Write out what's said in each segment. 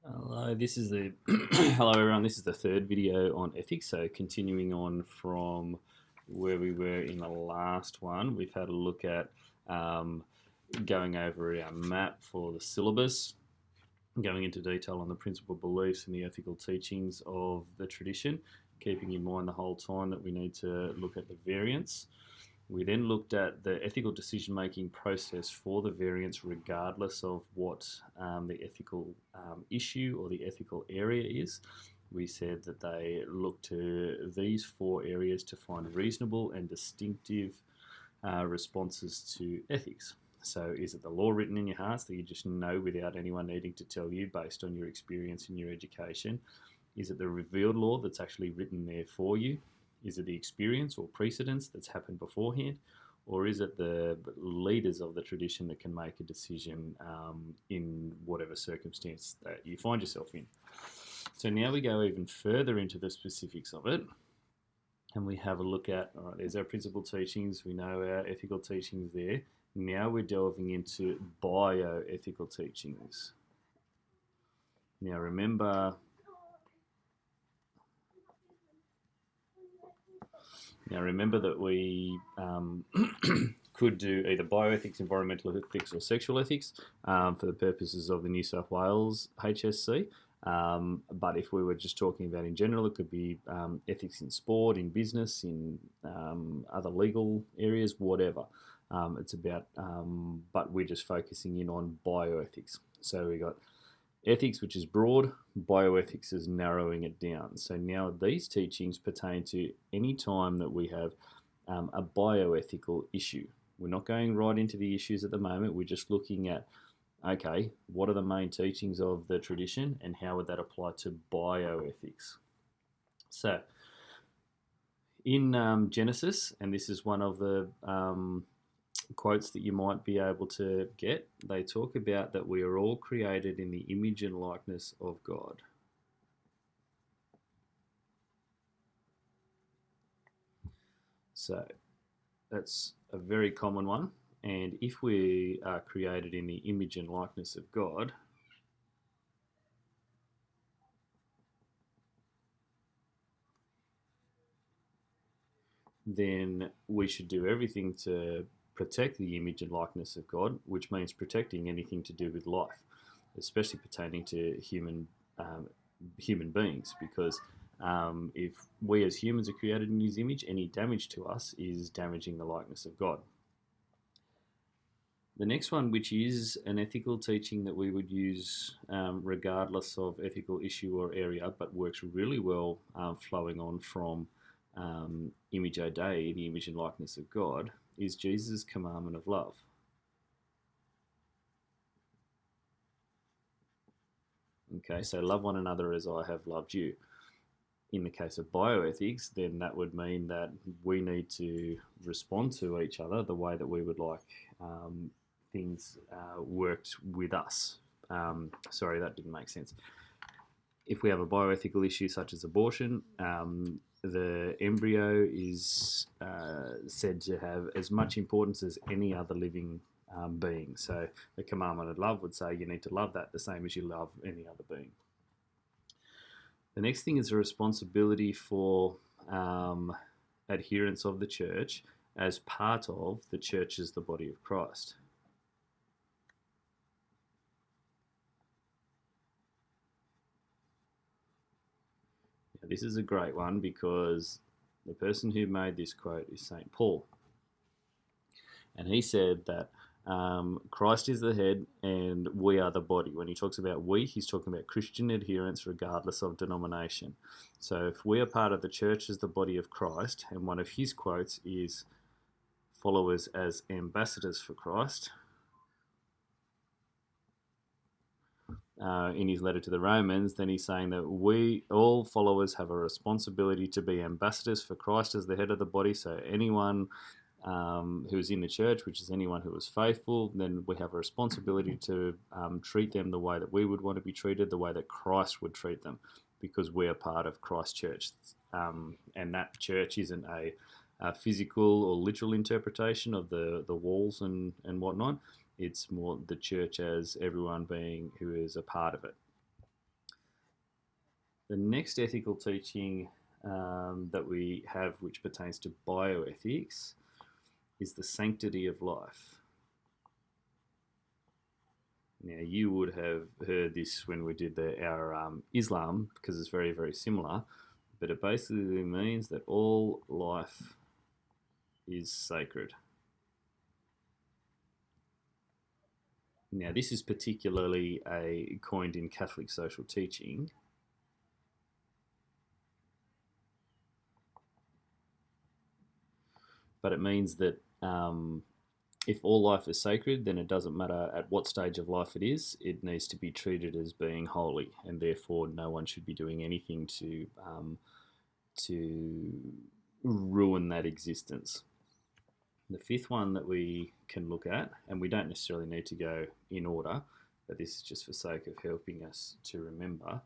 Hello, this is the hello everyone. This is the third video on ethics. So continuing on from where we were in the last one, we've had a look at um, going over our map for the syllabus, going into detail on the principal beliefs and the ethical teachings of the tradition, keeping in mind the whole time that we need to look at the variants. We then looked at the ethical decision making process for the variants, regardless of what the ethical issue or the ethical area is. We said that they look to these four areas to find reasonable and distinctive responses to ethics. So, is it the law written in your hearts that you just know without anyone needing to tell you based on your experience and your education? Is it the revealed law that's actually written there for you? Is it the experience or precedence that's happened beforehand? Or is it the leaders of the tradition that can make a decision in whatever circumstance that you find yourself in? So now we go even further into the specifics of it, and we have a look at, all right, there's our principal teachings, we know our ethical teachings there. Now we're delving into bioethical teachings. Now remember, that we could do either bioethics, environmental ethics, or sexual ethics for the purposes of the New South Wales HSC. But if we were just talking about in general, it could be ethics in sport, in business, in other legal areas, whatever. It's about, but we're just focusing in on bioethics. So we got ethics, which is broad, bioethics is narrowing it down. So now these teachings pertain to any time that we have a bioethical issue. We're not going right into the issues at the moment, we're just looking at, okay, what are the main teachings of the tradition and how would that apply to bioethics? So, in Genesis, and this is one of the quotes that you might be able to get, they talk about that we are all created in the image and likeness of God. So that's a very common one. And if we are created in the image and likeness of God, then we should do everything to protect the image and likeness of God, which means protecting anything to do with life, especially pertaining to human beings, because if we as humans are created in His image, any damage to us is damaging the likeness of God. The next one, which is an ethical teaching that we would use regardless of ethical issue or area, but works really well flowing on from Image Dei, the image and likeness of God, is Jesus' commandment of love. Okay, so love one another as I have loved you. In the case of bioethics, then that would mean that we need to respond to each other the way that we would like things worked with us. Sorry, that didn't make sense. If we have a bioethical issue such as abortion, the embryo is said to have as much importance as any other living being. So the commandment of love would say you need to love that the same as you love any other being. The next thing is a responsibility for adherents of the church as part of the church as the body of Christ. Now, this is a great one because the person who made this quote is St. Paul. And he said that Christ is the head and we are the body. When he talks about we, he's talking about Christian adherents regardless of denomination. So if we are part of the church as the body of Christ, and one of his quotes is followers as ambassadors for Christ, in his letter to the Romans, then he's saying that we, all followers, have a responsibility to be ambassadors for Christ as the head of the body. So anyone who is in the church, which is anyone who is faithful, then we have a responsibility to treat them the way that we would want to be treated, the way that Christ would treat them, because we are part of Christ's church. And that church isn't a physical or literal interpretation of the walls and whatnot. It's more the church as everyone being who is a part of it. The next ethical teaching that we have, which pertains to bioethics, is the sanctity of life. Now, you would have heard this when we did our Islam, because it's very, very similar, but it basically means that all life is sacred. Now, this is particularly coined in Catholic social teaching. But it means that if all life is sacred, then it doesn't matter at what stage of life it is, it needs to be treated as being holy, and therefore no one should be doing anything to ruin that existence. The fifth one that we can look at, and we don't necessarily need to go in order, but this is just for sake of helping us to remember,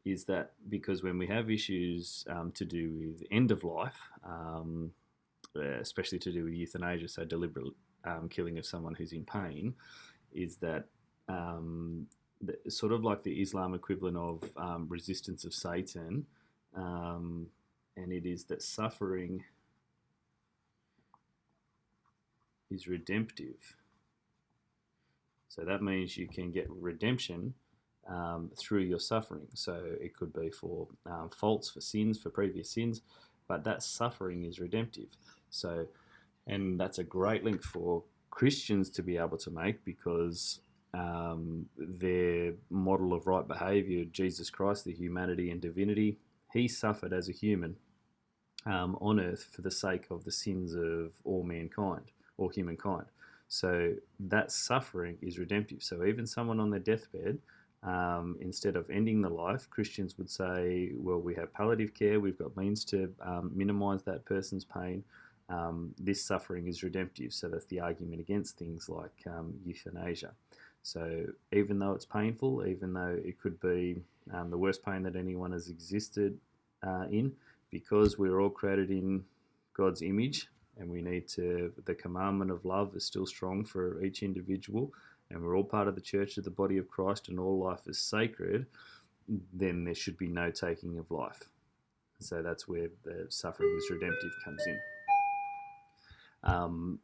is that because when we have issues to do with end of life, especially to do with euthanasia, so deliberate killing of someone who's in pain, is that sort of like the Islam equivalent of resistance of Satan, and it is that suffering is redemptive. So that means you can get redemption through your suffering. So it could be for faults, for sins, for previous sins, but that suffering is redemptive. So, and that's a great link for Christians to be able to make, because their model of right behaviour, Jesus Christ, the humanity and divinity, he suffered as a human on earth for the sake of the sins of all mankind or humankind. So that suffering is redemptive. So even someone on their deathbed, instead of ending the life, Christians would say, well, we have palliative care, we've got means to minimise that person's pain. This suffering is redemptive. So that's the argument against things like euthanasia. So even though it's painful, even though it could be the worst pain that anyone has existed in, because we're all created in God's image, and we need to, the commandment of love is still strong for each individual, and we're all part of the church of the body of Christ, and all life is sacred, then there should be no taking of life. So that's where the suffering is redemptive comes in.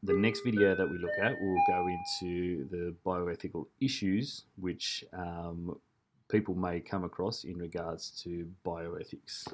The next video that we look at will go into the bioethical issues which people may come across in regards to bioethics.